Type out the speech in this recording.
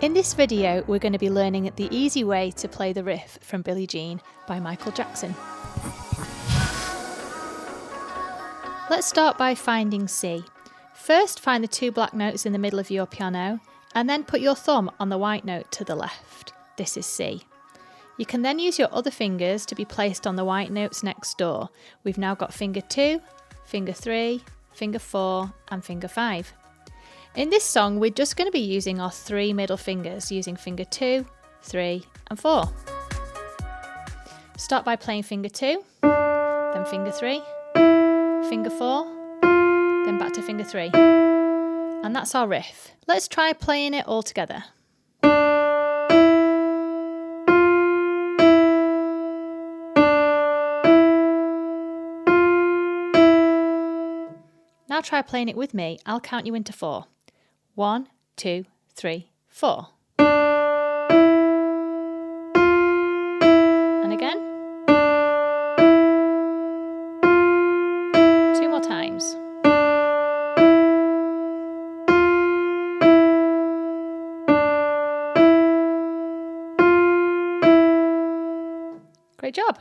In this video, we're going to be learning the easy way to play the riff from Billie Jean by Michael Jackson. Let's start by finding C. First, find the two black notes in the middle of your piano, and then put your thumb on the white note to the left. This is C. You can then use your other fingers to be placed on the white notes next door. We've now got finger 2, finger 3, finger 4, and finger 5. In this song, we're just going to be using our 3 middle fingers, using finger 2, 3, and 4. Start by playing finger 2, then finger 3, finger 4, then back to finger 3. And that's our riff. Let's try playing it all together. Now try playing it with me. I'll count you into 4. 1, 2, 3, 4. And again. 2 more times. Great job.